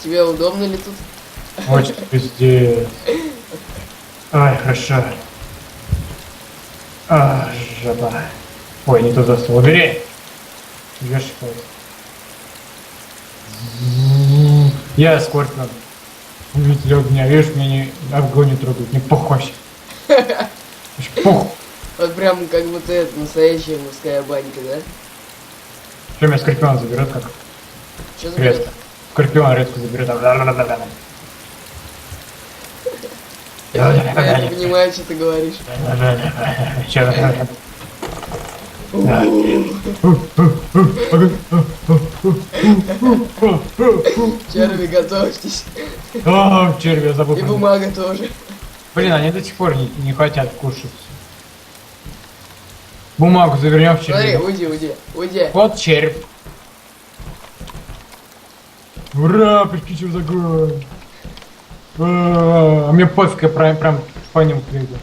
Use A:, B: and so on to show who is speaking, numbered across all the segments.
A: Тебе удобно ли тут?
B: Очень пиздец. Ай, хорошо. А, жаба. Ой, не туда стол. Убери. Ешь шоколад. Я скорпион. Увидел огня. Видишь, меня не огонь не трогает. Не похож. Пух.
A: Вот прям как будто это настоящая мужская банька, да?
B: Что меня скорпион заберет как?
A: Что за
B: Резко. Скорпион резко заберет.
A: Я не понимаю, что ты говоришь. Черви, готовьтесь.
B: Черви, я забыл.
A: И бумага тоже.
B: Блин, они до сих пор не хотят кушать. Бумагу завернем в
A: Смотри,
B: червь.
A: уйди.
B: Вот червь. Ура, прикинь, за огонь. А мне пофиг, я прям по ним прыгаю.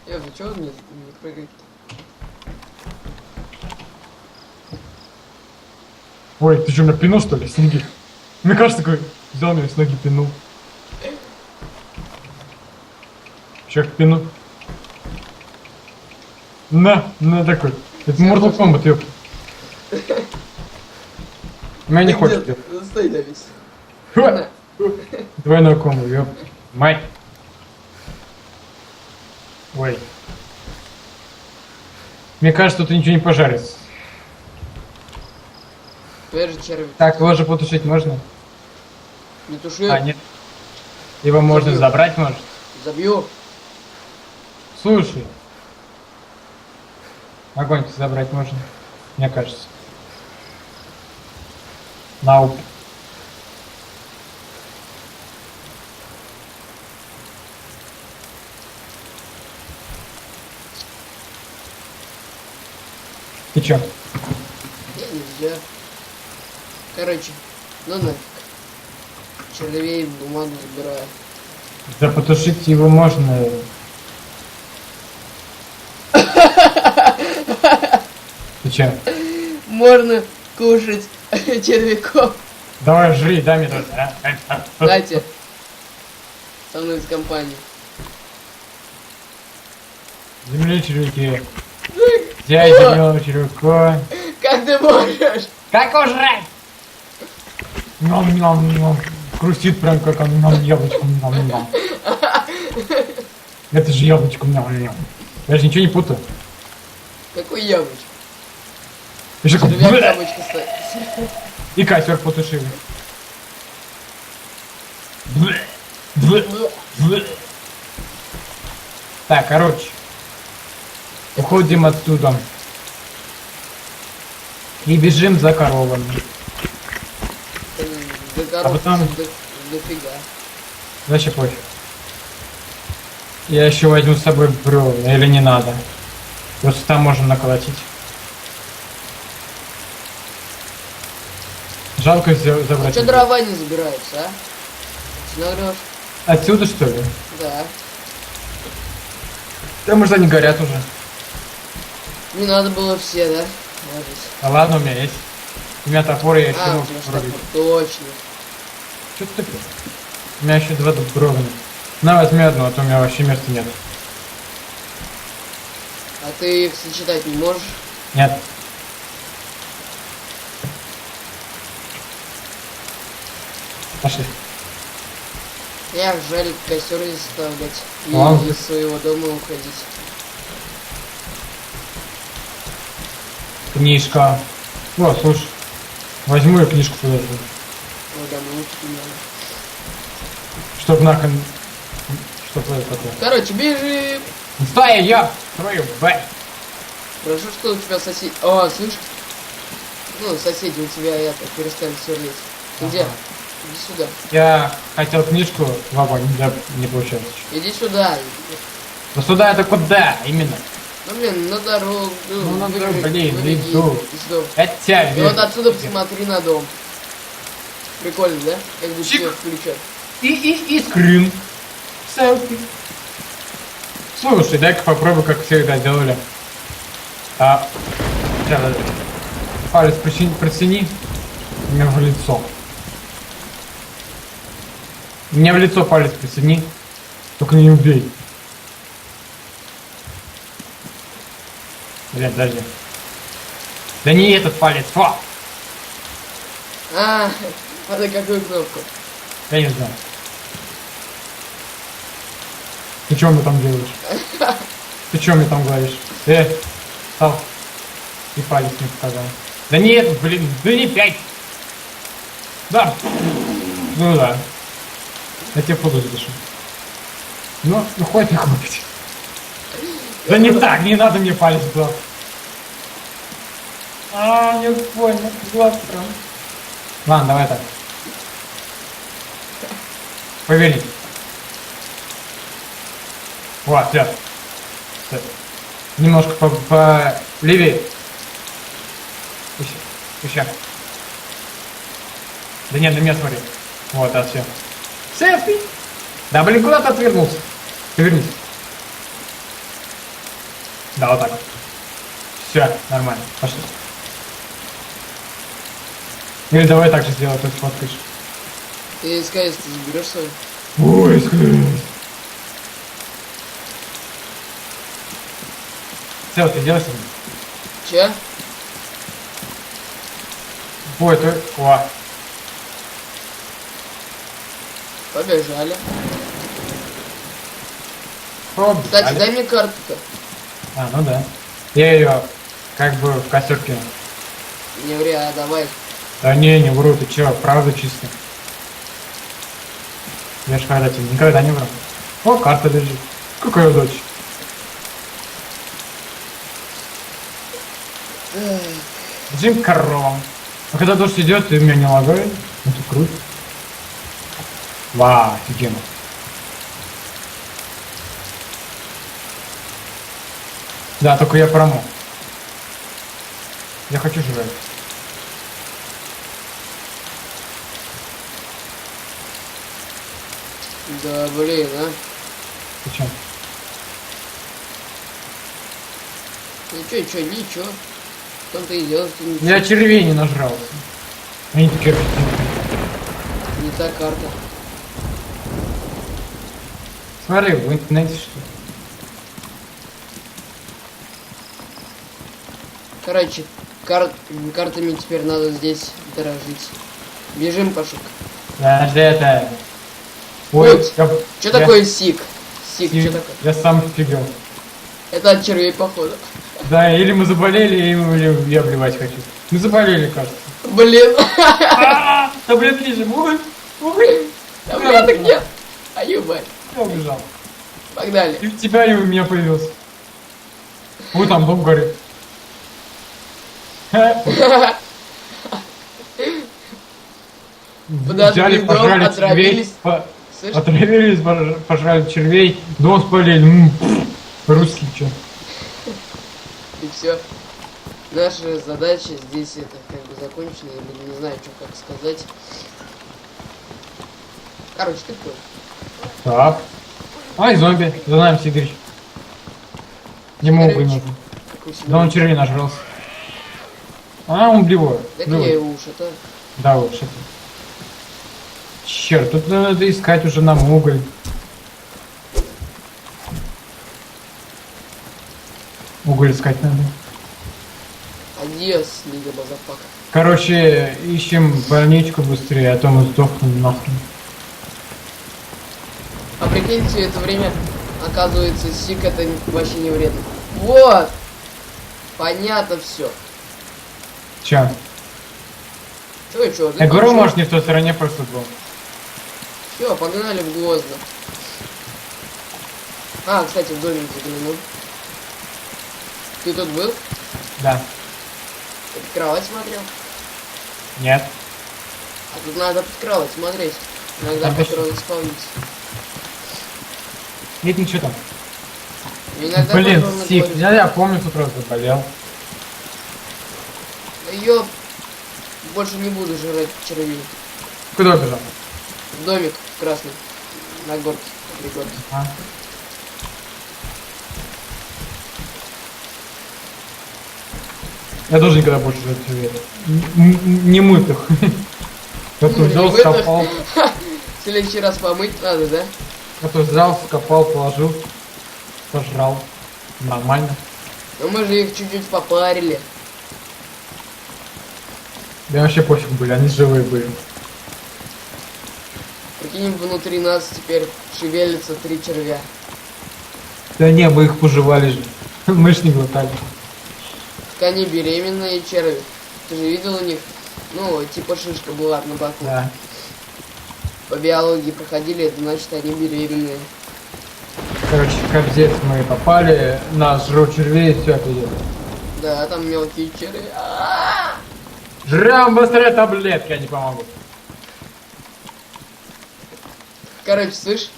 A: Ты чего мне не прыгает?
B: Ой, ты что, меня пинул, что ли, с ноги? Мне кажется, такой взял меня с ноги пинул. Человек пинул. На такой. Это Mortal Kombat, ёп. Меня не хочет, ёп.
A: Стой, Давид.
B: Ха! Двойной комбо, ёп. Мать. Ой. Мне кажется, тут ничего не пожарится.
A: Твоя же черви.
B: Так, его же потушить можно?
A: Не туши.
B: А, нет. Его можно
A: Забью.
B: забрать, может?
A: Забью.
B: Слушай. Огонь-то забрать можно, мне кажется. Науп. Ты чё?
A: Нельзя. Короче, ну нафиг. Червей бумагу забираю.
B: Да потушить его можно. Ты чё?
A: Можно кушать червяков.
B: Давай жри, дай мне тоже.
A: Кстати, со мной из компании.
B: Земли червяки. Взять земного червяка.
A: Как ты можешь?
B: Как его жрать? Ням-ням-ням. Хрустит прям как он яблочком. Ням-ням. Это же яблочко. Ням-ням. Я же ничего не путаю.
A: Какой яблочко?
B: Еще как...
A: Червяк яблочко стоит.
B: И костер потушили. Так, короче. Уходим оттуда. И бежим за коровами.
A: Да
B: А
A: короче,
B: потом-
A: дофига.
B: Вообще пофиг. Я еще возьму с собой бревна, или не надо. Просто там можно наколотить. Жалко забрать.
A: Че дрова не забираются, а? Нагрешь?
B: Отсюда, что ли?
A: Да.
B: Да, может, они горят уже.
A: Не надо было все, да? Ложись.
B: А ладно, у меня есть. У меня топор, я еще
A: А, у
B: могу
A: тебя ж
B: врубить.
A: топор, точно.
B: Что ты такое? У меня еще два бревна. На, возьми одну, а то у меня вообще места нет.
A: А ты их сочетать не можешь?
B: Нет. Пошли.
A: Эх, жаль костер здесь оставлять. И
B: Ладно.
A: из своего дома уходить.
B: Книжка. О, слушай. Возьму я книжку подожди.
A: Вот да, ну, надо.
B: Чтоб нахрен... Что это такое?
A: Короче, бежи.
B: Стой, я! Твою, бай!
A: Хорошо, что у тебя соседи... О, слышь? Ну, соседи у тебя это, перестали сверлить. Ты где?
B: Ага.
A: Иди сюда.
B: Я хотел книжку в огонь, не получилось.
A: Иди сюда.
B: Но сюда это куда именно?
A: Ну, блин, на дорогу.
B: Ну, на дорогу, блин,
A: выведи
B: иду.
A: из дома.
B: Я тебя
A: И
B: вижу.
A: вот отсюда посмотри на дом. Прикольно, да? Как будто
B: Чик.
A: все включат.
B: И скрин. Селфи. Слушай, дай-ка попробуй, как всегда делали. Сейчас, палец притяни мне в лицо. Мне в лицо палец присоедини. Только не убей. Блядь, подожди. Да не этот палец, фа!
A: А, на какую кнопку?
B: Я не знаю. Ты что мне там делаешь? Ты что мне там говоришь? Стал. И палец мне показал. Да не этот, блин, да не 5. Да. Ну да. Я тебе фото запишу. Ну хватит не хватит. Да не так, не надо мне палец в глаз. Не понял, глаз прям. Ладно, давай так. Поверни. Вот, все. Немножко по левее. Еще. Да нет, на меня смотри. Вот, да, все. Селфи! Да, блин, куда ты отвернулся? Повернись. Да, вот так вот. Все, нормально. Пошли. Или давай так же сделай, ты сфоткаешь.
A: Ты СКС ты заберешь свою?
B: Ой, СКС. Селфи сделай себе.
A: Че?
B: Ой, ты... О.
A: Побежали.
B: Побежали.
A: Кстати, дай мне карту-то.
B: А, ну да. Я ее как бы в костер кинул.
A: Не ври, а давай.
B: Да не вру, ты че, правда чисто. Я ж когда тебе никогда не вру. О, карта лежит. Какая удача. Джим коровам. А когда дождь идет, ты меня не лагает. Это круто. Вау, офигенно. Да, только я промок. Я хочу жрать.
A: Да, блин, а.
B: Ты чё?
A: Ничего. В том-то и дело, что ничего.
B: Я червей не нажрался. Они такие аппетитные.
A: Не та карта.
B: Смотри, в интернете что.
A: Короче, картами теперь надо здесь дорожить. Бежим, Пашик.
B: Да, это. Ой,
A: Вот. Что такое сик? Сик, что такое?
B: Я сам офигел.
A: Это от червей, походу.
B: Да, или мы заболели, или я блевать хочу. Мы заболели, кажется.
A: Блин.
B: Таблетки лежим. Ой.
A: Таблеток нет. А ебать.
B: Я убежал.
A: Погнали.
B: И в тебя, и у меня появился. Вот там дом горит. Взяли,
A: дом,
B: пожрали
A: отравились.
B: червей.
A: Слышь?
B: Отравились, пожрали червей. Дом спалили. Русский чё.
A: И все. Наша задача здесь это как бы закончена, или не знаю, что как сказать. Короче, ты понял.
B: Так. Ай, зомби. За нами Сидорыч. Ему
A: Сидорыч.
B: угры нужно.
A: Какой себе.
B: Да он червей нажрался. Он блевой.
A: Это я его уж, это.
B: Да уж это. Черт, тут надо искать уже нам уголь. Уголь искать надо.
A: Адьос, Лига Базапака.
B: Короче, ищем больничку быстрее, а то мы сдохнем нахрен.
A: А прикинь, все это время, оказывается, сик это вообще не вредно. Вот! Понятно все.
B: Чё?
A: Чё?
B: Я говорю, может, не в той стороне просто был.
A: Все, погнали в Гвоздно. А, кстати, в домик заглянул. Ты тут был?
B: Да.
A: Ты под кровать смотрел?
B: Нет.
A: А тут надо под кровать смотреть. Иногда
B: Там
A: патроны исполнится.
B: Нет, ничего там.
A: Иногда
B: Блин,
A: патроны
B: Сик,
A: говорят,
B: я помню, тут раз заболел.
A: да ёп, больше не буду жрать червей.
B: Куда убежал?
A: В домик красный. На горке. При горке.
B: А? Я тоже никогда больше жрать червей. Не мытых. Я тут взял,
A: Немытых?
B: скопал.
A: В следующий раз помыть надо, да?
B: А то взял, скопал, положил, пожрал. Нормально.
A: Но мы же их чуть-чуть попарили.
B: Да вообще пофиг были, они живые были.
A: Прикинь, внутри нас теперь шевелятся 3 червя.
B: Да не, мы их пожевали же. Мы ж не глотали.
A: Так они беременные черви. Ты же видел у них? Ну, типа шишка была на боку.
B: Да.
A: По биологии проходили, это значит они беременные.
B: Короче, как здесь мы попали, нас жрут червей и все это идет.
A: Да, там мелкие черви.
B: Жрем быстрее таблетки, они помогут.
A: Короче, слышь?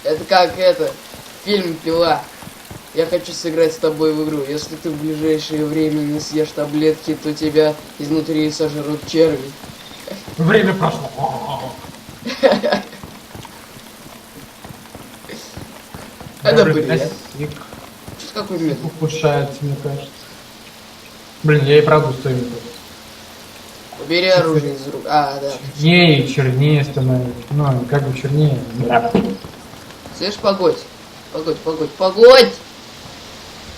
A: Это как это, фильм «Пила». Я хочу сыграть с тобой в игру. Если ты в ближайшее время не съешь таблетки, то тебя изнутри сожрут черви.
B: Время прошло.
A: Это бред.
B: Язык
A: Что какой метод?
B: ухудшается, мне кажется. Блин, я и правда стою.
A: Убери оружие из рук. А, да.
B: Чернее и чернее становится. Ну, как бы чернее. Да.
A: Слышь, погодь. Погодь, погодь, погодь!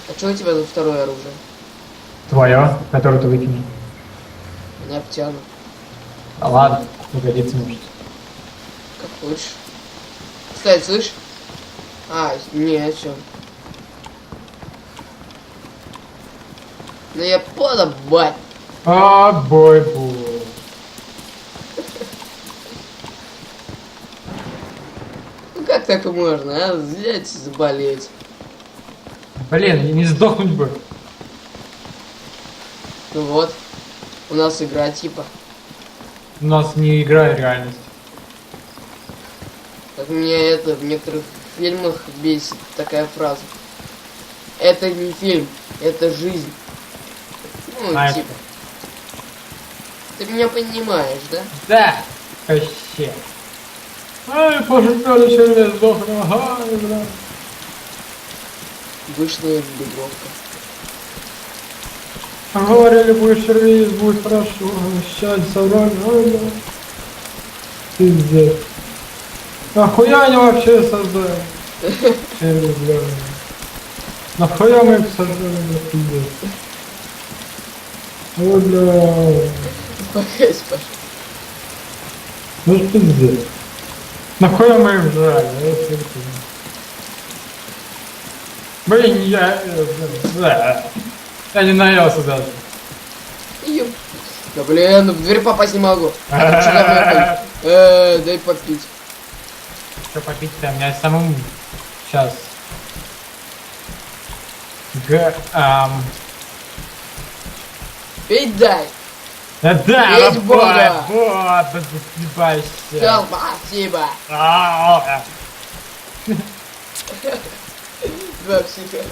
A: А что у тебя за второе оружие?
B: Твое, которое ты выкинул.
A: Не обтяну.
B: А ладно, пригодится может.
A: Как хочешь. Кстати, слышь? А, не, все. Ну я подобать.
B: А, бой-бой.
A: Ну как так можно, а? Взять и заболеть.
B: Блин, не сдохнуть бы.
A: Ну вот. У нас игра типа.
B: У нас не игра, а реальность.
A: Как мне это в некоторых фильмах бесит такая фраза. Это не фильм, это жизнь. Ну,
B: А
A: типа. Ты меня понимаешь, да?
B: Да, вообще. Ай, пошукали червей, сдохну. Ай, бля.
A: Вышла из бедровка.
B: Говорили, будет червей, будет хорошо. Сейчас собрали, ай, бля. Пиздец. Нахуя они вообще создали? Черви, бля. Нахуя мы их создали, бля, пиздец. Ой, бля.
A: Успокойся, Паша.
B: Ну ж пиздец. Нахуя мы их жрали? Я вообще не понимаю. Блин, я не наелся даже.
A: Ёп. Да блин, в дверь попасть не могу. А ты что давно ходишь? Дай попить.
B: Что попить-то? У меня самому сейчас.
A: Пить дай.
B: Да,
A: Есть Бога.
B: вот, заебаешься.
A: Все, спасибо. Два психа.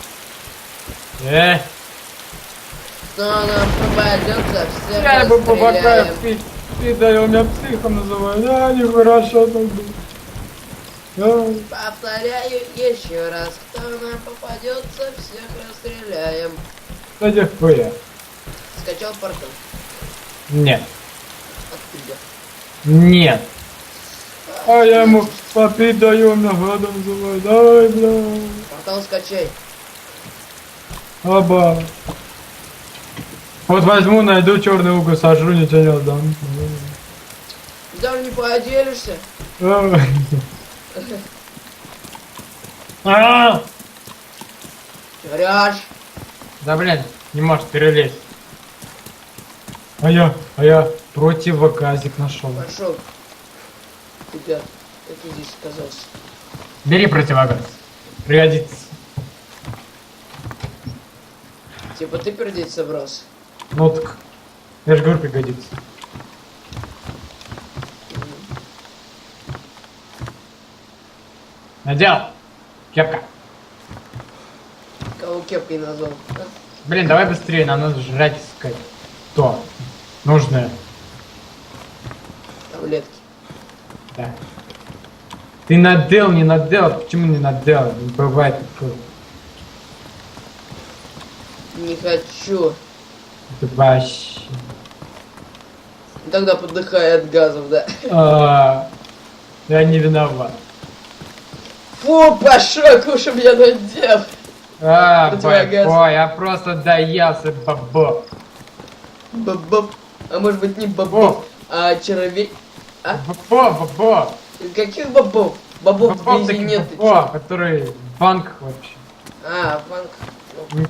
A: Кто нам попадется, всех
B: Я бы попадаю
A: расстреляем.
B: пить. Ты даешь меня психом называют. Да, нехорошо так было. Да.
A: Повторяю еще раз, кто нам попадется, всех расстреляем.
B: Да нихуя.
A: Скачал портал.
B: Нет.
A: Оттуда.
B: Нет. А я ему попить даю, меня гадом называют. Ай, бля.
A: Портал скачай.
B: Оба. Вот возьму, найду черный угол, сожру, ничего не отдам.
A: Даже не поделишься.
B: Ай. А!
A: Ряж.
B: Да блин, не может перелезть. А я противогазик нашел.
A: Пошел. Ребят, это здесь оказался.
B: Бери противогаз. Пригодится.
A: Типа ты пердеть собрался.
B: Ну так. Я же говорю, пригодится. Надел. Кепка.
A: Кого кепкой назвал? А?
B: Блин, давай быстрее, нам надо жрать искать. То. Нужное.
A: Таблетки.
B: Да. Ты надел, не надел? Почему не надел? Не бывает такое.
A: Не хочу.
B: Это вообще.
A: Тогда подыхай от газов, да.
B: Я не виноват.
A: Фу, Пашок, уж меня надел.
B: А,
A: Противогаз.
B: бабо, я просто доелся, бабо.
A: Бабоб. А может быть не
B: О.
A: бабоб, а червей. А?
B: Бабо, бабо.
A: Каких бобов? Бобов в
B: Бабо
A: Бензе
B: таких
A: нет. ты
B: бабо,
A: чё?
B: которые в банках вообще.
A: А, банк.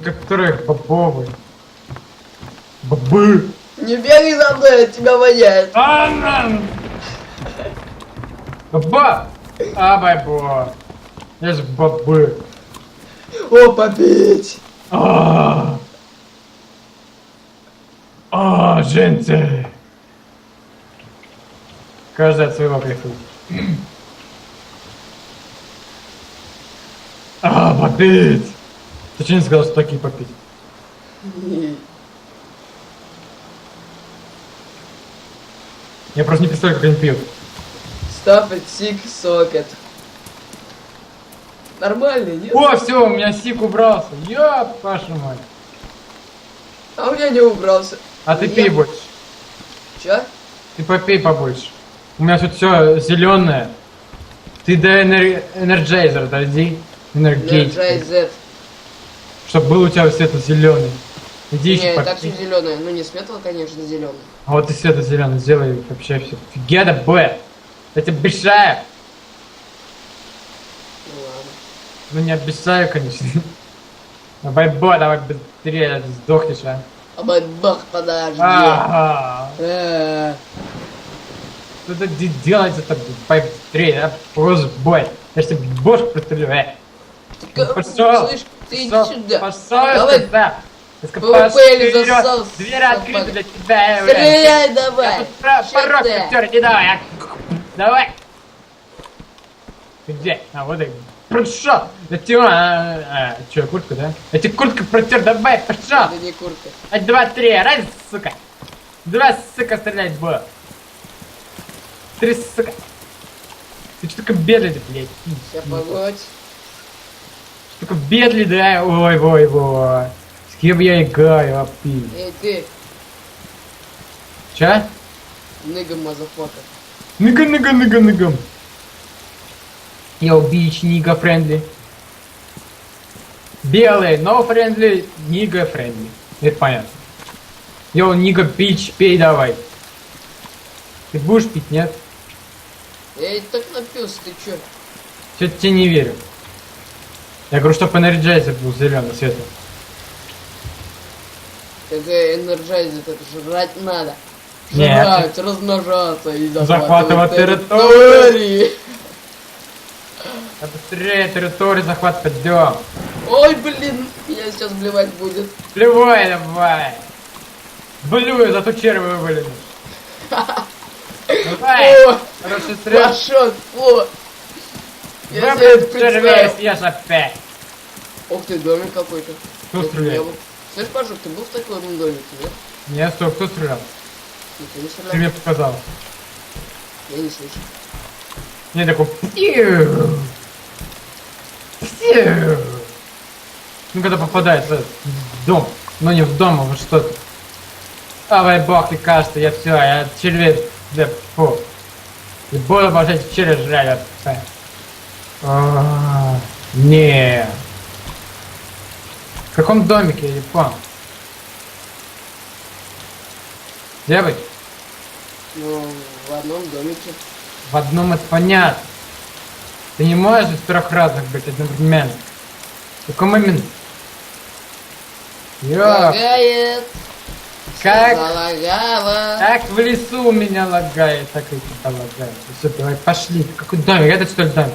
B: Которые бобовые. Бабы.
A: Не бегай за мной, от тебя воняет.
B: Баба! А, бабо. Я же бабы.
A: О, попить!
B: Женцы. Каждый от своего кайфует. Попить. Ты что не сказал, что такие попить? Я просто не представляю, как они пьют.
A: Stop it, sick socket. Нормальный, нет?
B: О, все, у меня сик убрался. Ёп, вашу мать.
A: А у меня не убрался.
B: А ты
A: Я-
B: пей больше.
A: Чё?
B: Ты попей побольше. У меня тут все зеленое. Ты до энерджайзера дойди. Энергетик.
A: Z.
B: Чтобы был у тебя светло зеленый. Иди
A: Не,
B: еще
A: и так все
B: попей.
A: зеленое. Ну не светло, конечно, зеленое.
B: А вот и светло зеленый сделай вообще все. Офигенно, Б. Я тебе обещаю.
A: Ну ладно.
B: Ну не обещаю, конечно. Давай, Бо, давай быстрее, а то сдохнешь, а.
A: А бах, подожди.
B: Ага.
A: Э,
B: Что ты делать-то быстрее, а? Просто бой. Я ж тебе бошку прострелю,
A: ты
B: Пошел.
A: Слышь, ты иди
B: Пошел,
A: сюда.
B: пошел,
A: Давай.
B: сюда.
A: ПВП или засал,
B: Дверь открыта для тебя,
A: Стреляй
B: Я
A: давай.
B: тут
A: Чё
B: порог
A: ты?
B: протер, не давай, давай. Ты где? А, вот и пошел. Я тебе, что, куртка, да? Я тебе куртку протер, давай, пошел.
A: Это не куртка.
B: 1, 2, 3, раз, сука. 2, сука, стрелять, Бо. 3, сука. Ты что такое бедный, блядь?
A: Сейчас погодь.
B: Что такое бедный, да? Ой, ой, ой. С кем я играю, опи?
A: Эй, ты,
B: Ча?
A: ныга мазафака.
B: Ныгам. Я убийч, нига френдли. Белый, no friendly, нига френдли. Это понятно. Йоу, нига бич, пей давай. Ты будешь пить, нет?
A: Я и так напился, ты чё?
B: Что-то тебе не верю. Я говорю, чтоб энерджайзер был зеленый, светлый.
A: Какая энерджайзер, это жрать надо.
B: Нет.
A: Жрать, размножаться и
B: Захватывать
A: территории.
B: А быстрее территорию захват пойдем.
A: Ой, блин, меня сейчас блевать будет.
B: Плевой давай. Блюю, зато червы вывалили. Давай.
A: О,
B: Хороший стрел.
A: Пашок, фу. Я себе это
B: Выбрать червей
A: представил.
B: съешь опять.
A: Ух ты, домик какой-то.
B: Кто
A: Это
B: стреляет?
A: не был. Слышь, Пашок, ты был в таком домике, нет?
B: Не, стоп, кто стрелял?
A: Никто не
B: Ты
A: стрелял?
B: мне показал.
A: Я не слышу.
B: Не такой. Пью. Пью. Ну когда попадает в этот дом. Но не в дом, а во что-то. Давай бог, ты кажется, я все, я червей. Да, фу. И буду обожать червя жрать. Не. В каком домике, я не понял. Где быть?
A: Ну, в одном домике.
B: В одном это понятно. Ты не можешь в 3 разных быть одновременно. В каком момент? Ёп,
A: Лагает.
B: как,
A: Залагало.
B: как в лесу у меня лагает, так и тебя лагает. Все, давай, пошли. Какой домик? Это что ли домик?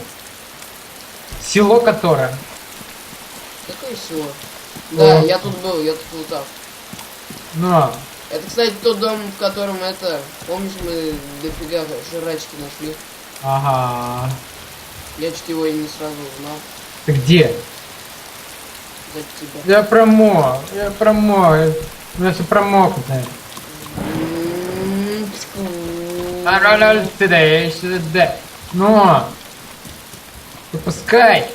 B: Село которое?
A: Какое село? Да,
B: О.
A: я тут был, я тут лутал.
B: Ну,
A: Это, кстати, тот дом, в котором это... Помнишь, мы дофига жрачки нашли?
B: ага.
A: Я чуть его и не сразу узнал.
B: Ты где?
A: За тебя.
B: Я промок. У меня все промокнутое. Сюда. Ну, выпускай.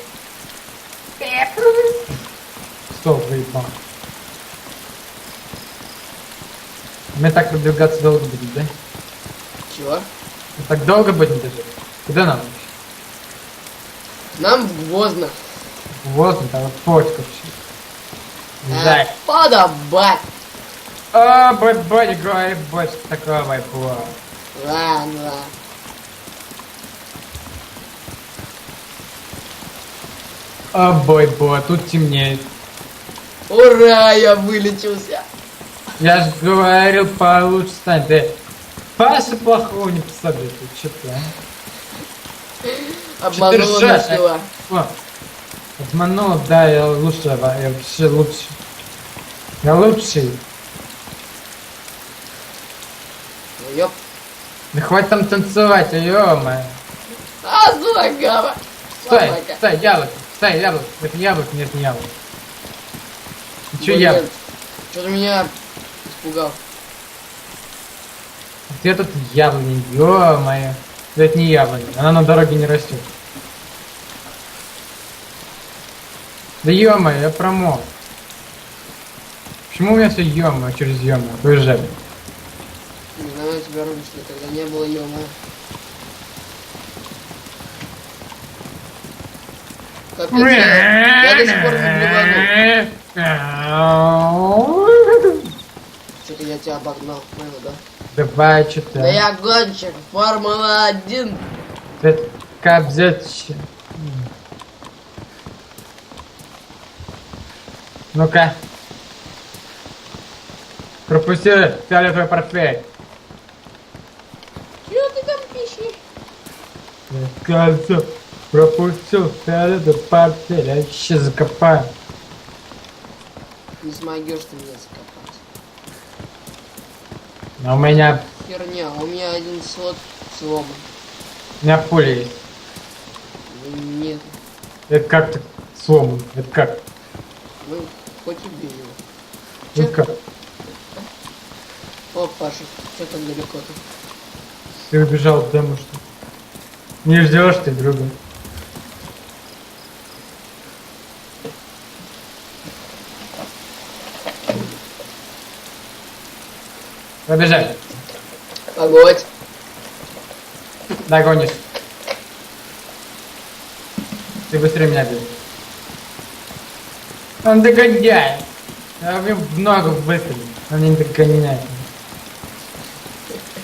B: Стоп, выебал. Мне так продвигаться долго будет, да?
A: Чего?
B: Так долго будет даже? Куда нам?
A: Нам в Гвоздно.
B: Вот, там вот пофиг вообще. Да.
A: Подобать.
B: А, бать, говори, бать, такое было.
A: Ладно.
B: А, бой, тут темнеет.
A: Ура, я вылечился.
B: Я ж говорил, получше стань. Ты Паша плохого не посоветует. Че ты, а?
A: Обманула
B: Четыре
A: нас
B: шесть.
A: дела.
B: О, обманул, да, я лучше, я вообще лучше. Я лучший.
A: Ну, ёп.
B: Да хватит там танцевать, ё-моё.
A: А, злагава.
B: Стой, яблоко, это яблоко, нет, не яблоко. Ты чё яблоко?
A: Что-то меня испугал.
B: Где тут яблони, ё-моё. Да это не яблоня, она на дороге не растет. Да ё-моё, я промок. Почему у меня все ё-моё через ё-моё? Уезжай.
A: Не знаю, я тебя руки, что тогда не было ёма. Капец, я до сих пор заблеванул. Что-то я тебя обогнал, наверное, да?
B: Давай, что-то.
A: Да я гонщик, Формула-1.
B: Это капзетище. Ну-ка. Пропусти фиолетовый портфель.
A: Чё ты там пищишь?
B: Кажется, пропустил фиолетовый портфель. Я вообще закопаю.
A: Не смогешь ты меня закопать.
B: А у меня
A: Херня, у меня один слот сломан.
B: пуля есть.
A: Нет,
B: Это как-то сломан. Это как?
A: ну хоть убей его.
B: Это как?
A: О, Паша, что там далеко-то?
B: Ты убежал в дому, что? Не ждешь ты друга. Побежали.
A: Погодь.
B: Догонишь. Ты быстрее меня бежишь. Он догоняет. Я в ногу выстрелил. Он не догоняет.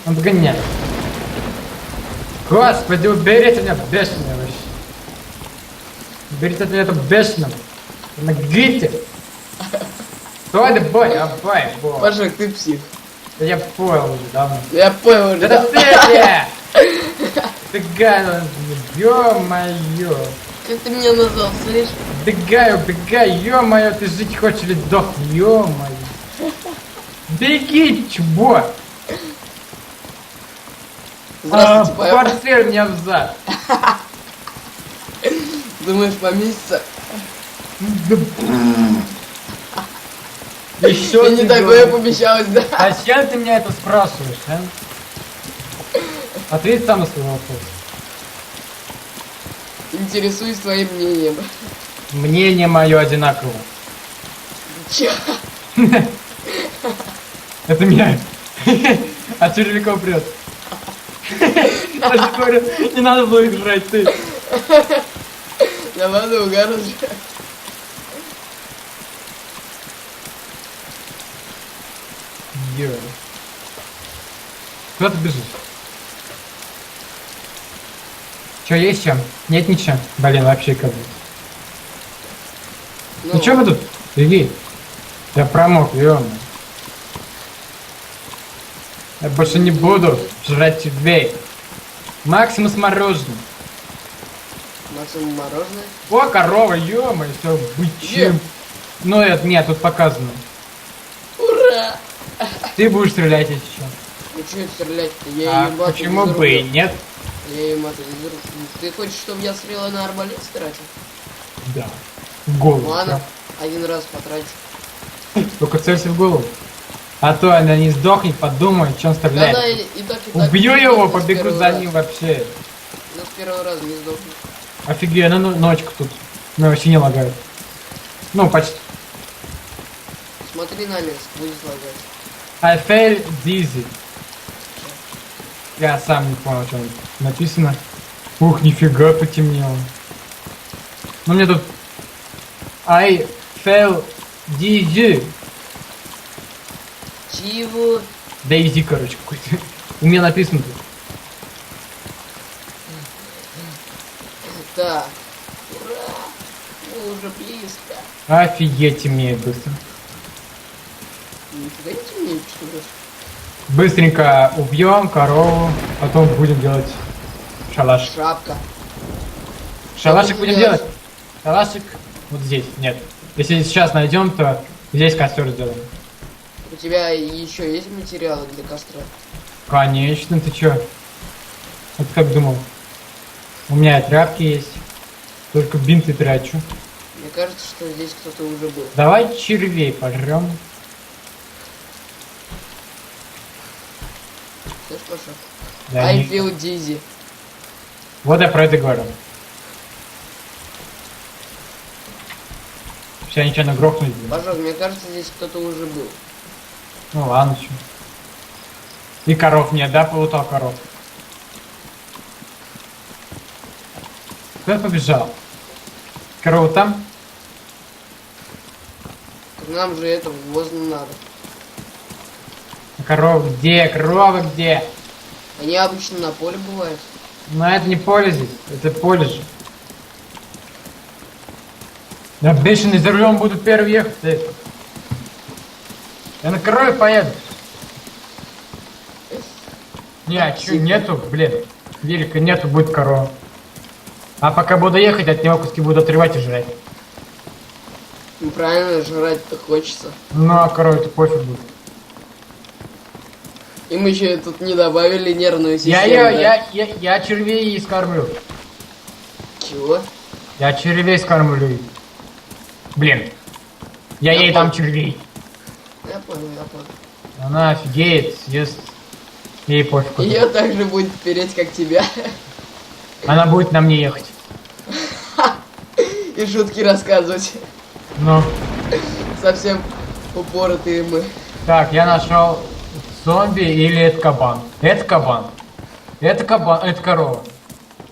B: Он догоняет. Господи, уберите меня бешеного вообще. Уберите от меня эту бешеного. Помогите. Кто это бой? А бой, бой.
A: Паша, ты псих.
B: Да я понял уже давно.
A: Я понял уже.
B: Это Петя! Ты гай, ё-моё.
A: Как ты меня назвал, слышишь?
B: Убегай, ё-моё, ты жить хочешь или сдох, ё-моё. Беги, чего?
A: Здравствуйте, Павел.
B: Портфель мне взад.
A: Думаешь, поместится?
B: Еще
A: И не такое помещалось, да?
B: А зачем ты меня это спрашиваешь, а? Ответь сам на свой вопрос.
A: Интересуюсь твоим мнением.
B: Мнение мое одинаково.
A: Чё?
B: Это меня. А червяков прет. Я же говорю, не надо было их жрать, ты.
A: Да ладно, угар уже.
B: Ё. Куда ты бежишь? Че, есть чем? Нет ничего. Блин, вообще как бы. Ну чё вы тут? Беги. Я промок, ё-моё. Я больше не буду жрать тебе. Максимус мороженое.
A: Максимум мороженое?
B: О, корова, ё-моё, всё, быть
A: Где?
B: чем. Ну это нет, тут показано.
A: Ура!
B: Ты будешь стрелять если что.
A: Ну чё это стрелять-то? Я
B: А
A: ее маты
B: почему
A: не
B: бы и
A: зарублю.
B: нет?
A: Я ее маты не зарублю. Ты хочешь, чтобы я стрелы на арбалет стратил?
B: Да. В голову.
A: Ладно, один раз потратить.
B: Только целься в голову. А то она не сдохнет, подумает, что он
A: Да,
B: стреляет.
A: да, и так, и так.
B: Убью
A: не
B: его,
A: сдохнет с
B: побегу
A: первого
B: за
A: раза.
B: ним вообще.
A: Но с первого раза не сдохнет.
B: Офигенно, ну ночка тут. Ну вообще не лагает. Ну, почти.
A: Смотри на лес, будет лагать.
B: I feel dizzy. Я сам не понял, что написано. Ух, нифига потемнело. Ну мне тут... I fell dizzy.
A: Чего?
B: Дейзи, короче, какой-то. У меня написано тут.
A: Так. Ура! Мы уже близко.
B: Офигеть, темнеет быстро.
A: Нифига не темнеет, что ли?
B: Быстренько убьем корову, потом будем делать шалаш.
A: Шапка.
B: Шалашик
A: Что
B: будем
A: делать?
B: делать? Шалашик вот здесь, нет. Если сейчас найдем, то здесь костер сделаем.
A: У тебя еще есть материалы для костра?
B: Конечно, ты чё? Вот как думал. У меня и тряпки есть. Только бинты трачу.
A: Мне кажется, что здесь кто-то уже был.
B: Давай червей пожрем.
A: Слышь, Паша?
B: Да,
A: I
B: не-
A: feel dizzy.
B: Вот я про это говорю. Сейчас нечаянно грохнуть будем.
A: Паша, мне кажется, здесь кто-то уже был.
B: Ну ладно, чё. И коров нет, да, полутал коров. Куда побежал? Корова там?
A: Так нам же это возле надо.
B: А корова где? Корова где?
A: Они обычно на поле бывают.
B: Но это не поле здесь, это поле же. Да бешеный за рулем буду первый ехать. Ты. Я на корове поеду. Не, а чё, нету, блин. Велика нету, будет корова. А пока буду ехать, от него куски буду отрывать и жрать.
A: Ну правильно, жрать-то хочется.
B: Ну а корове-то пофиг будет.
A: И мы еще тут не добавили нервную систему. да?
B: Я червей скормлю.
A: Чего?
B: Я червей скормлю. Блин. Я
A: Я
B: ей там
A: понял.
B: червей.
A: Я понял, я понял.
B: Она офигеет, съест. Ей пофиг.
A: Ее также будет переть, как тебя.
B: Она будет на мне ехать.
A: И шутки рассказывать.
B: Ну.
A: Совсем упоротые мы.
B: Так, я нашел зомби или это кабан. Это кабан. Это кабан, это корова.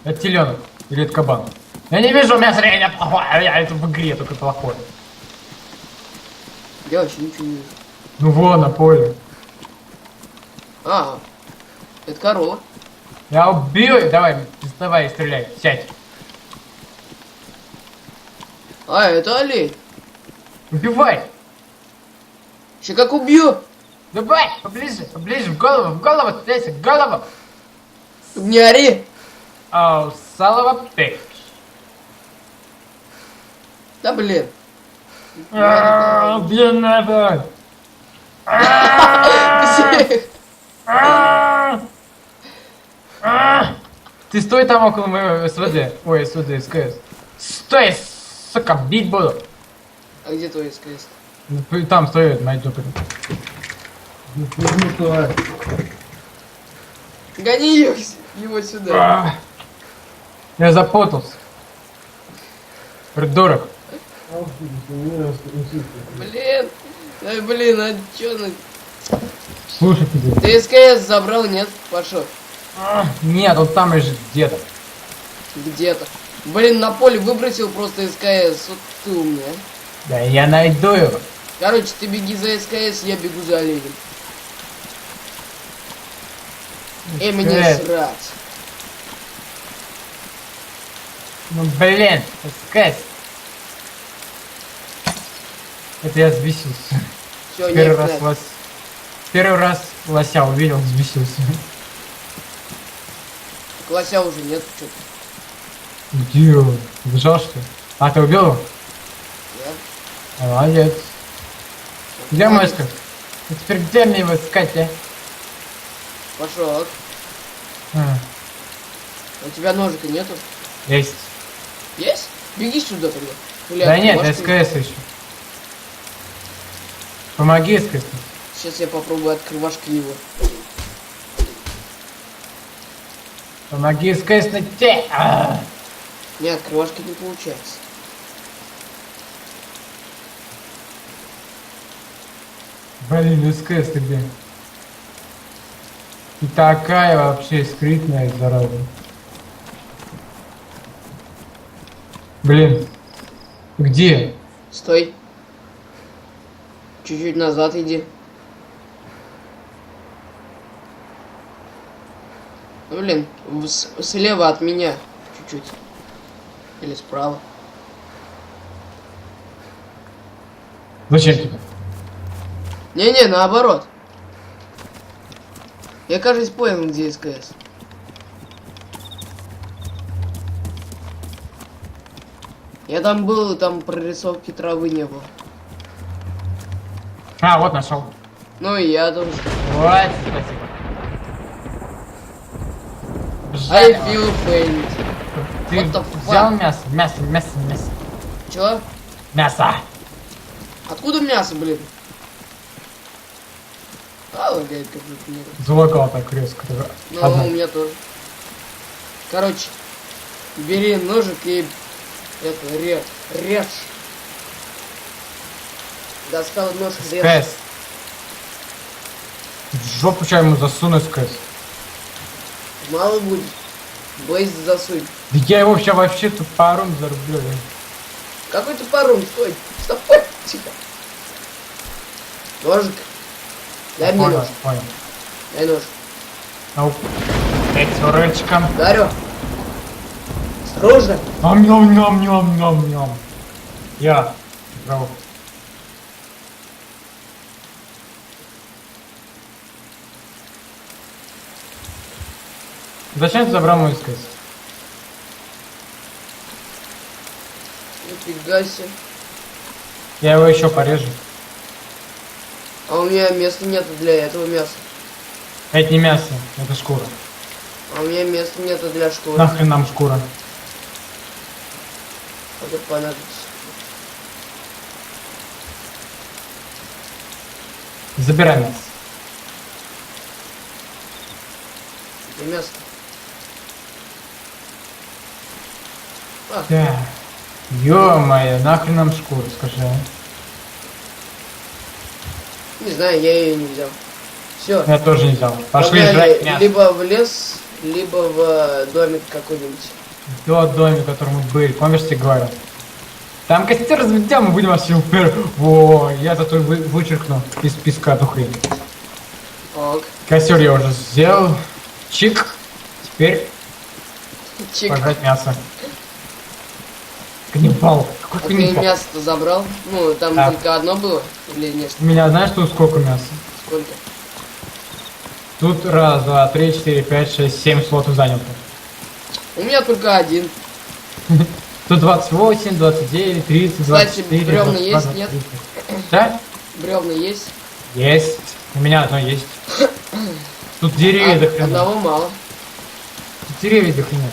B: Это теленок или это кабан. Я не вижу, у меня зрение плохое, это в игре только плохое.
A: Я вообще ничего не вижу.
B: Ну вон, на поле.
A: А, это корова.
B: Я убью ее. Давай, вставай и стреляй. Сядь.
A: А, это олень.
B: Убивай.
A: Еще как убью.
B: Давай, поближе, поближе, в голову, стреляйся, в голову.
A: Не ори.
B: Oh, son of a bitch.
A: Да блин.
B: Блин, надо. Ты стой там около моего СВД. Ой, СВД, СКС. Стой, сука, бить буду.
A: А где твой СКС?
B: Ну, там стоит, моя дупа.
A: Гони его сюда.
B: Я запутался. Придурок.
A: Блин. Да блин, а чё на...
B: Слушай, пиздец.
A: Ты СКС забрал, нет? Пошел.
B: Нет, он там лежит где-то.
A: Где-то. Блин, на поле выбросил просто СКС. Вот ты умный, а.
B: Да я найду его.
A: Короче, ты беги за СКС, я бегу за оленем. Мне срать.
B: Ну блин, СКС. Это я взбесился.
A: Все, нет.
B: Первый раз лося увидел, взбесился.
A: Лося уже нет, что-то.
B: Где он? Бежал что ли? А, ты убил его?
A: Я.
B: Молодец. Где мой СКС? А теперь где мне его искать, а?
A: Пошел.
B: А,
A: У тебя ножика нету?
B: есть.
A: Есть? Беги сюда тогда. Или
B: Да нет,
A: открывашки?
B: СКС еще. Помоги СКС.
A: Сейчас я попробую открывашки его.
B: Помоги СКС найти.
A: Не, открывашки не получается.
B: Блин, СКС ты где? И такая вообще скрытная зараза. Блин. Где?
A: Стой. Чуть-чуть назад иди. Ну, блин, слева от меня. Чуть-чуть. Или справа.
B: Зачем тебе?
A: Не-не, наоборот. Я, кажется, понял, где СКС. Я там был, там прорисовки травы не было.
B: А, вот нашел.
A: Ну и я тоже.
B: Вот, спасибо.
A: I
B: Жаль.
A: feel faint.
B: Ты
A: What the
B: взял
A: fuck?
B: мясо? Мясо.
A: Чё?
B: Мясо.
A: Откуда мясо, блин? А, лагает как-то нет.
B: Залагал так резко.
A: Ну,
B: Одна.
A: у меня тоже. Короче, бери ножик и это, режь. Достал нож, режь.
B: СКС. В жопу чай ему засуну СКС.
A: Мало будет. Блейз засунь.
B: Да я его вообще тупором зарублю.
A: Какой ты паром? Стой, тихо. Ножик. Дай мне нож.
B: Понял.
A: Дай нож.
B: Ау. Этим рычком.
A: Дарю. Осторожно.
B: Ам-ням-ням-ням-ням-ням. Я. Здорово. Зачем ты забрал мой СКС?
A: Нифига себе.
B: Я его еще порежу.
A: А у меня места нету для этого мяса.
B: Это не мясо, это шкура.
A: А у меня места нету для шкуры.
B: Нахрен нам шкура?
A: Это понадобится.
B: Забирай мясо.
A: Где мясо? А,
B: Да. Ё-моё, нахрен нам шкуру, скажи. А?
A: не знаю, я ее не взял. Все.
B: Я тоже не взял. Пошли жрать мясо.
A: Либо в лес, либо в домик какой-нибудь.
B: Тот домик, в котором мы были, помнишь, ты говорил? Там костер разведем, мы будем вообще упер. Во, я зато вычеркну из списка эту хрень.
A: Ок.
B: Костер я уже сделал. Чик. Теперь
A: Чик.
B: пожрать мясо. Каннибал. Какой
A: А ты
B: каннибал?
A: мясо-то забрал? Ну, там
B: Да.
A: только одно было? Или нет?
B: У меня знаешь, тут сколько мяса?
A: Сколько?
B: Тут раз, два, три, четыре, пять, шесть, 7 слотов занято.
A: У меня только один.
B: Тут 28, 29, 30,
A: Кстати,
B: 24,
A: бревна
B: 22,
A: есть,
B: 23.
A: нет?
B: Да?
A: Бревна есть?
B: Есть. У меня одно есть. Тут деревья до хрена.
A: Одного мало.
B: Тут деревья до хрена.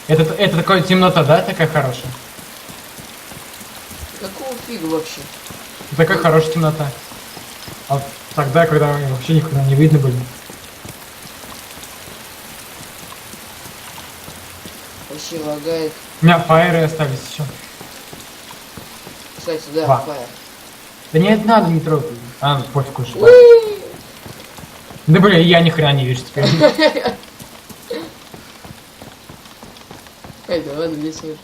B: Это такая темнота, да, такая хорошая?
A: Какого фига вообще?
B: Такая хорошая темнота. А вот тогда, когда вообще никуда не видно были.
A: Вообще лагает.
B: У меня фаеры остались еще.
A: Кстати, да,
B: Два.
A: фаер.
B: Да нет, надо, не трогай. А, ну, пофиг уже.
A: Уи!
B: Да блин, я ни хрена не вижу теперь.
A: Эй, да ладно, весь мир.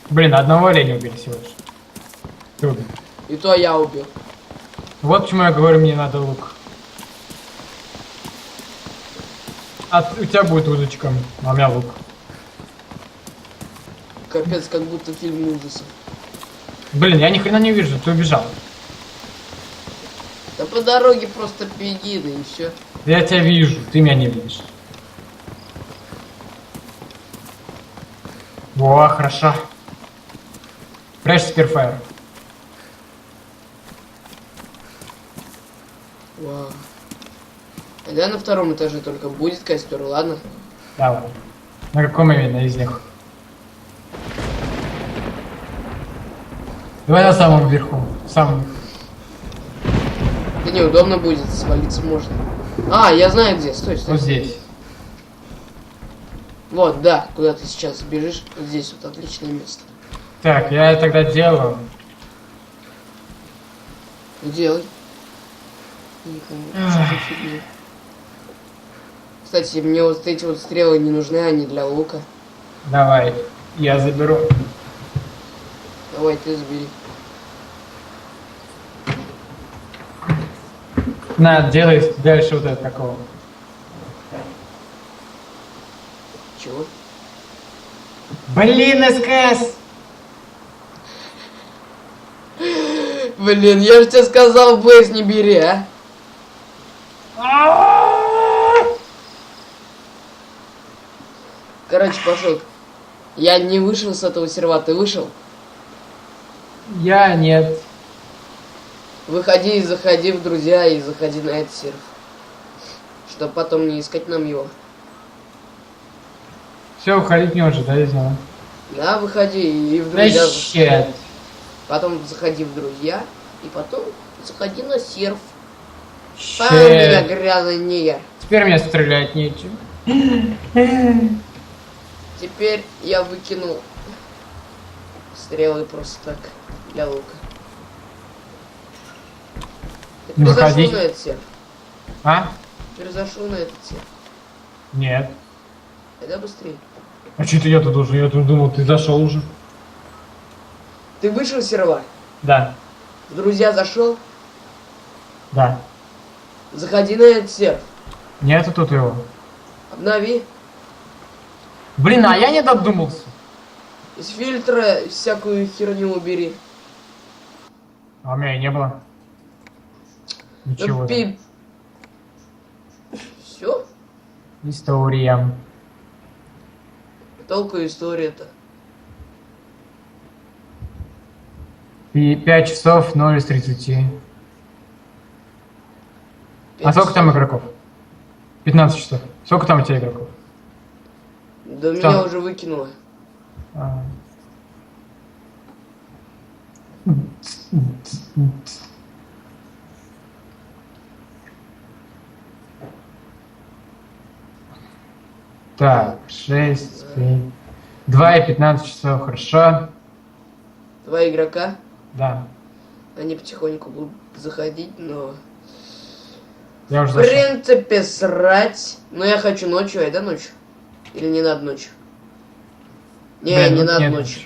B: Блин, одного оленя убили всего лишь. Трудно.
A: И то я убил.
B: Вот почему я говорю, мне надо лук. А у тебя будет удочка, а у меня лук.
A: Капец, как будто фильм ужасов.
B: Блин, я ни хрена не вижу, ты убежал.
A: Да по дороге просто беги, да и все.
B: Я тебя вижу, ты меня не видишь. Во, хорошо. Прячься, перфайр.
A: Вау. А да, на втором этаже только будет костер, ладно?
B: Давай. На каком именно из них? Давай на самом верху. Самом.
A: Да неудобно будет, свалиться можно. А, я знаю где, стой, стой.
B: Вот здесь.
A: Вот, да, куда ты сейчас бежишь, вот здесь вот отличное место.
B: Так, я тогда делаю.
A: Ну, делай. Никому. Что за фигня? Кстати, мне вот эти вот стрелы не нужны, они для лука.
B: Давай, я заберу.
A: Давай, ты забери.
B: На, делай дальше вот это такого.
A: Чего?
B: Блин, СКС!
A: Блин, я же тебе сказал, Блейз не бери, а? Короче, пошел. Я не вышел с этого сервера, ты вышел?
B: Я нет.
A: Выходи и заходи в друзья и заходи на этот сервер. Чтоб потом не искать нам его.
B: Все, уходить не уже, да, я знаю.
A: Да, выходи и в
B: Да
A: друзья.
B: щет.
A: Потом заходи в друзья и потом заходи на серф.
B: Щет.
A: Там меня грязный негр.
B: Теперь мне стрелять нечем.
A: Теперь я выкину стрелы просто так для лука. Ты
B: Не
A: перезашел
B: выходи.
A: на этот серф?
B: А?
A: Перезашел на этот серф.
B: Нет.
A: Тогда быстрее.
B: А что ты я-то должен? Я тут думал, ты зашел уже.
A: Ты вышел с сервера?
B: Да.
A: В друзья зашел?
B: Да.
A: Заходи на этот серф.
B: Нету тут его.
A: Обнови.
B: Блин, а я не додумался.
A: Из фильтра всякую херню убери.
B: А у меня и не было. Ничего.
A: Все?
B: История.
A: Толку история-то.
B: 5 часов 0 из 30. А сколько там игроков? 15 часов. Сколько там у тебя игроков?
A: Да
B: Что?
A: меня уже выкинуло.
B: А. Так, 6, 5. 2 и 15 часов, хорошо.
A: Два игрока,
B: Да.
A: они потихоньку будут заходить, но...
B: Я уже
A: В
B: зашел.
A: принципе, срать. Но я хочу ночью, айда ночью. Или не надо ночью? Не,
B: Блин,
A: не
B: ну
A: надо
B: нет.
A: ночью.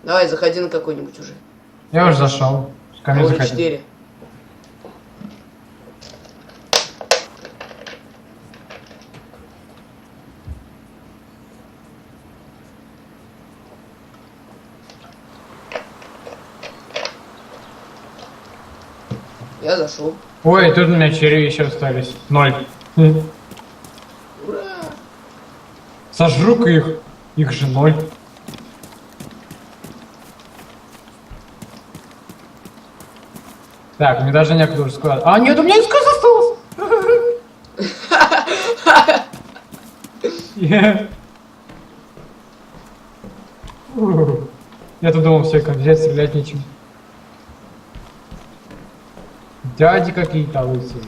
A: Давай, заходи на какой-нибудь уже.
B: Я уже зашел. Ко мне
A: Уже
B: заходи.
A: 4. Я зашел.
B: Ой, тут у меня черви еще остались. 0.
A: Ура!
B: Сожру-ка их. Их же 0. Так, мне даже некуда уже складывать. А, нет, у меня сказ осталось. Я-то думал, все, взять, стрелять нечем. Дяди какие-то лысые.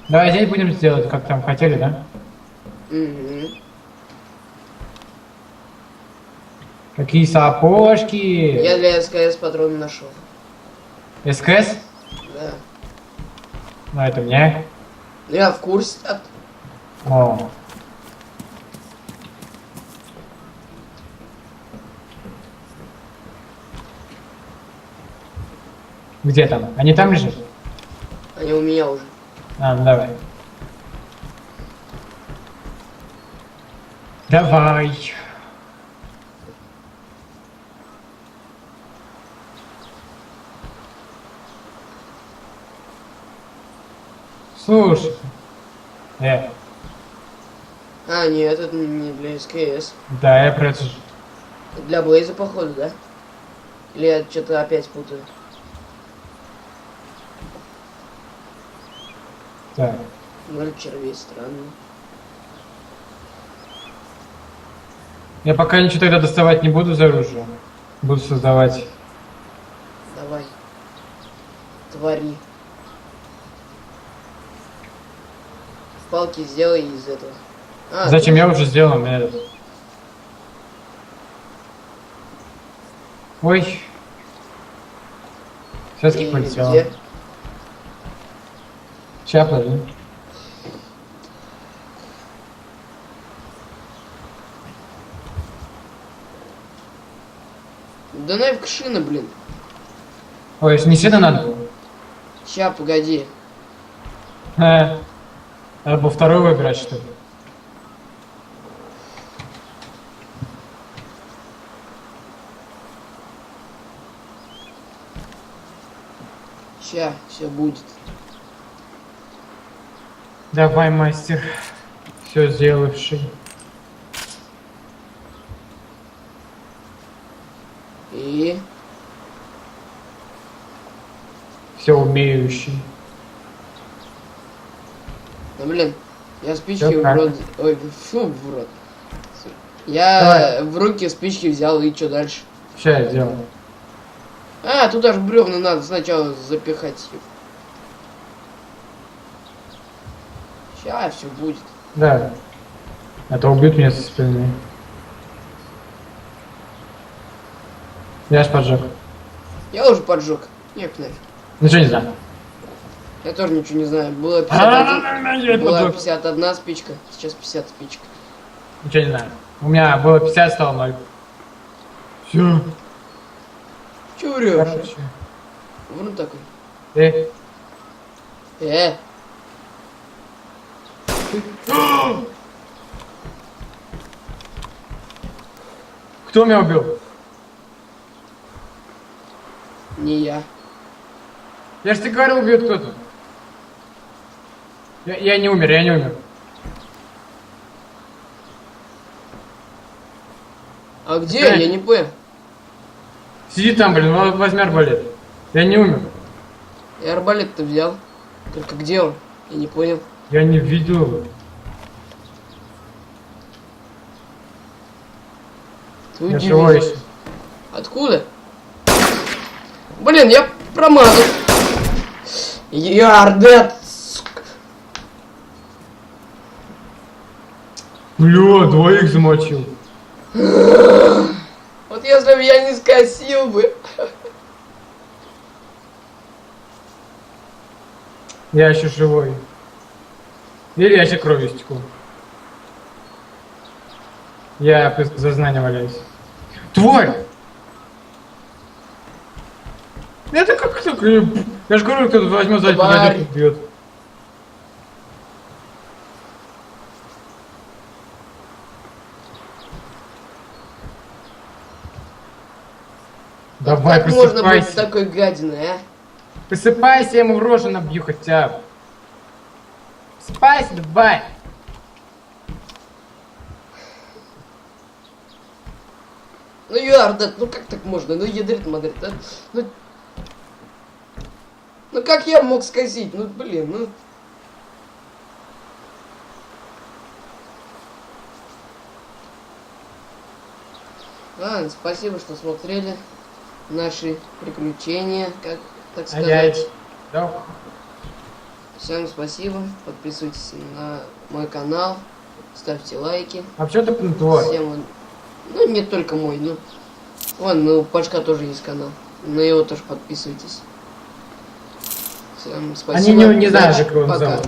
B: Давай здесь будем сделать, как там хотели, да?
A: Мгм.
B: Какие сапожки.
A: Я для СКС патроны нашел.
B: СКС?
A: Да.
B: Ну, это мне.
A: Ну, я в курсе.
B: О. Где там? Они там лежат?
A: Они у меня уже.
B: А, ну давай. Давай. Слушай.
A: А, нет, это не для СКС.
B: Да, я про это же.
A: Для Блейза, походу, да? Или я что-то опять путаю?
B: Так.
A: 0 червей, странно.
B: Я пока ничего тогда доставать не буду за оружие. Буду создавать.
A: Давай. Твори. Палки сделай из этого. А,
B: Зачем
A: ты-
B: я уже сделал этот? Ой. Все-таки
A: ты
B: полетело.
A: где?
B: Сейчас, подожди.
A: Да нафиг шина, блин.
B: Ой, не сильно надо было.
A: Ща, погоди.
B: Надо было второй выбирать, что ли?
A: Ща, все будет.
B: Давай, мастер. Все сделавший.
A: И...
B: Все умеющий.
A: Ну, блин, я спички
B: Всё
A: в
B: так.
A: рот... Ой, фу, в рот. Я в руки спички взял, и что дальше?
B: Сейчас я сделаю.
A: А, туда же бревна надо сначала запихать. Ща все будет.
B: Да. А то убьют меня со спины. Я ж поджег.
A: Я уже поджег. Нет, нафиг.
B: Ничего не знаю.
A: Я тоже ничего не знаю. Было 51,
B: Я
A: была
B: поджег.
A: 51 спичка, сейчас 50 спичек.
B: Ничего не знаю. У меня было 50, стало 0. Все.
A: Че врешь?
B: Короче.
A: Вон такой.
B: Э, кто меня убил?
A: Не я.
B: Я же тебе говорил, убьет кто-то. Я не умер, я не умер.
A: А где? Я не понял.
B: Сиди там, блин, возьми арбалет. Я не умер.
A: Я арбалет-то взял. Только где он? Я не понял.
B: Я не видел его.
A: Ты
B: Я
A: удивись.
B: живой еще.
A: Откуда? Блин, я промазал. Ярдет.
B: Бля, двоих замочил.
A: Вот если бы я не скосил бы.
B: Я еще живой. Или я еще кровью стекло. Я без сознания валяюсь. Тварь! Это как так? Я же говорю, кто-то возьмет сзади,
A: Тварь.
B: подойдет и бьет. Давай,
A: Как можно быть
B: просыпайся.
A: такой гадиной, а?
B: Просыпайся, я ему в рожу набью хотя бы. Просыпайся, давай.
A: Ну, Ярдет, ну как так можно? Ну, ядрит Мадрид, а? Ну, как я мог скосить? Ну, блин, ну... Ладно, спасибо, что смотрели наши приключения, как так сказать.
B: Да.
A: Всем спасибо, подписывайтесь на мой канал, ставьте лайки.
B: А почему ты тварь?
A: Всем, ну не только мой, ну, вон, ну, у Пашка тоже есть канал, на него тоже подписывайтесь. Всем спасибо.
B: Они не знают,
A: удачи,
B: как его
A: пока.
B: зовут.